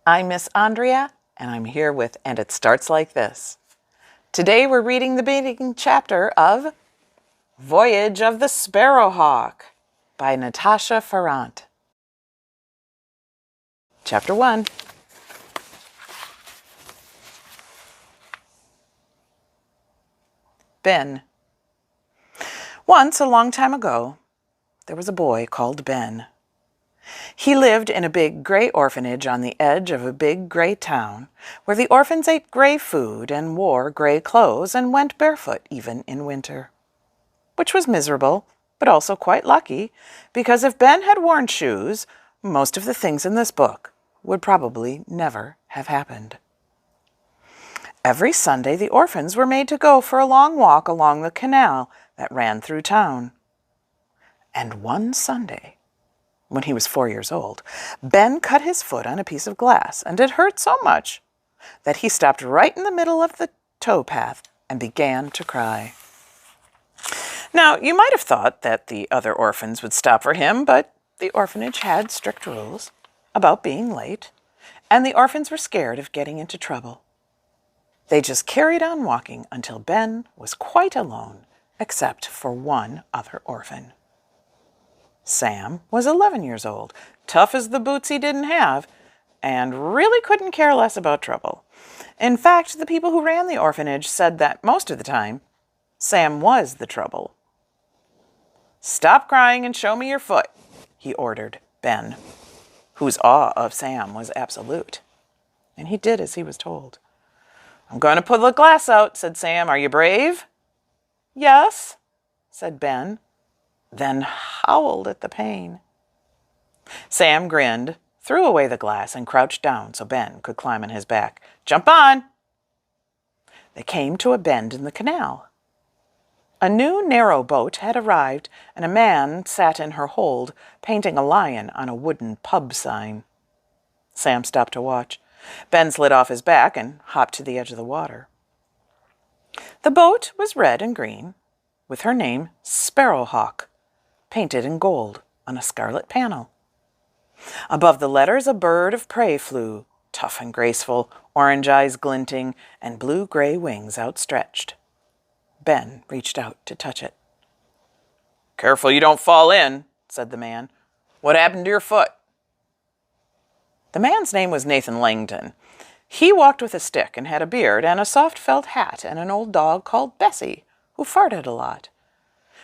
I'm Ms Andrea, and I'm here with And It Starts Like This. Today we're reading the beginning chapter of Voyage of the Sparrowhawk by Natasha Ferrant. Chapter 1. Ben. Once, a long time ago, there was a boy called Ben. He lived in a big gray orphanage on the edge of a big gray town, where the orphans ate gray food and wore gray clothes and went barefoot even in winter. Which was miserable, but also quite lucky, because if Ben had worn shoes, most of the things in this book would probably never have happened. Every Sunday, the orphans were made to go for a long walk along the canal that ran through town. And one Sunday, when he was 4 years old, Ben cut his foot on a piece of glass, and it hurt so much that he stopped right in the middle of the towpath and began to cry. Now, you might have thought that the other orphans would stop for him, but the orphanage had strict rules about being late, and the orphans were scared of getting into trouble. They just carried on walking until Ben was quite alone, except for one other orphan. Sam was 11 years old, tough as the boots he didn't have, and really couldn't care less about trouble. In fact, the people who ran the orphanage said that most of the time, Sam was the trouble. "Stop crying and show me your foot," he ordered Ben, whose awe of Sam was absolute. And he did as he was told. "I'm going to put the glass out," said Sam. "Are you brave?" "Yes," said Ben, then howled at the pain. Sam grinned, threw away the glass, and crouched down so Ben could climb on his back. "Jump on!" They came to a bend in the canal. A new narrow boat had arrived, and a man sat in her hold, painting a lion on a wooden pub sign. Sam stopped to watch. Ben slid off his back and hopped to the edge of the water. The boat was red and green, with her name Sparrowhawk painted in gold on a scarlet panel. Above the letters, a bird of prey flew, tough and graceful, orange eyes glinting, and blue-gray wings outstretched. Ben reached out to touch it. "Careful you don't fall in," said the man. "What happened to your foot?" The man's name was Nathan Langton. He walked with a stick and had a beard and a soft felt hat and an old dog called Bessie, who farted a lot.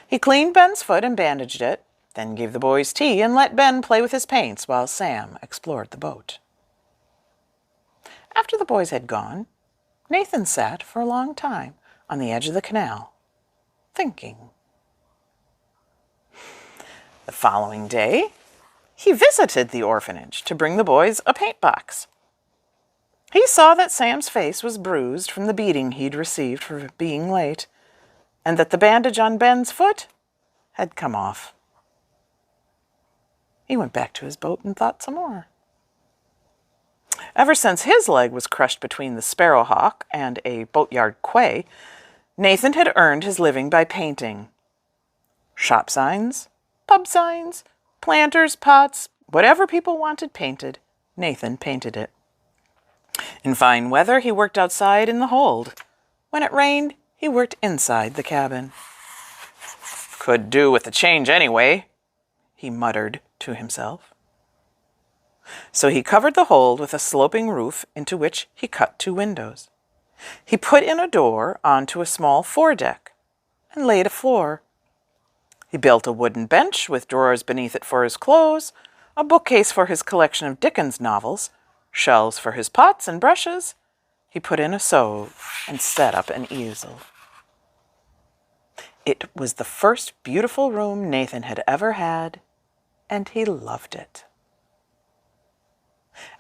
He cleaned Ben's foot and bandaged it, then gave the boys tea and let Ben play with his paints while Sam explored the boat. After the boys had gone, Nathan sat for a long time on the edge of the canal, thinking. The following day, he visited the orphanage to bring the boys a paint box. He saw that Sam's face was bruised from the beating he'd received for being late, and that the bandage on Ben's foot had come off. He went back to his boat and thought some more. Ever since his leg was crushed between the Sparrowhawk and a boatyard quay, Nathan had earned his living by painting. Shop signs, pub signs, planters, pots, whatever people wanted painted, Nathan painted it. In fine weather, he worked outside in the hold. When it rained, he worked inside the cabin. "Could do with a change anyway," he muttered to himself. So he covered the hold with a sloping roof into which he cut 2 windows. He put in a door onto a small foredeck and laid a floor. He built a wooden bench with drawers beneath it for his clothes, a bookcase for his collection of Dickens novels, shelves for his pots and brushes. He put in a stove and set up an easel. It was the first beautiful room Nathan had ever had, and he loved it.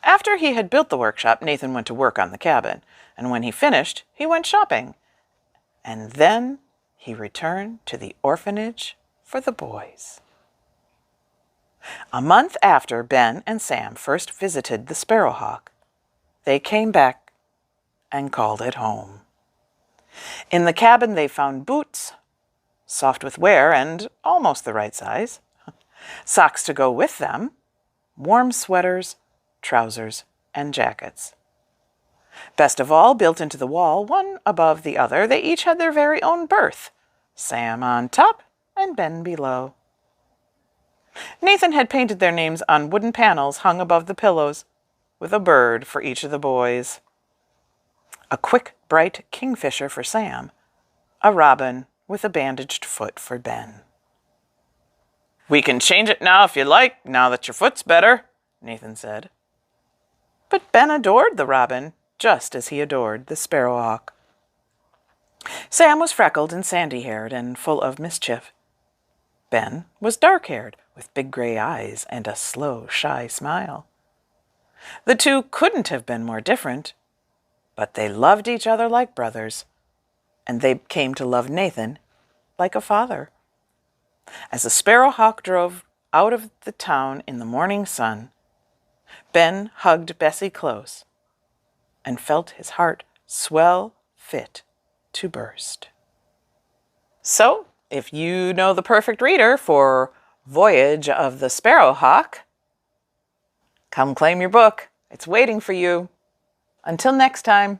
After he had built the workshop, Nathan went to work on the cabin, and when he finished, he went shopping. And then he returned to the orphanage for the boys. A month after Ben and Sam first visited the Sparrowhawk, they came back and called it home. In the cabin they found boots, soft with wear and almost the right size, socks to go with them, warm sweaters, trousers, and jackets. Best of all, built into the wall, one above the other, they each had their very own berth, Sam on top and Ben below. Nathan had painted their names on wooden panels hung above the pillows, with a bird for each of the boys. A quick, bright kingfisher for Sam, a robin with a bandaged foot for Ben. "We can change it now if you like, now that your foot's better," Nathan said. But Ben adored the robin, just as he adored the Sparrowhawk. Sam was freckled and sandy-haired and full of mischief. Ben was dark-haired, with big gray eyes and a slow, shy smile. The two couldn't have been more different, but they loved each other like brothers, and they came to love Nathan like a father. As the Sparrowhawk drove out of the town in the morning sun, Ben hugged Bessie close and felt his heart swell fit to burst. So, if you know the perfect reader for Voyage of the Sparrowhawk, come claim your book. It's waiting for you. Until next time.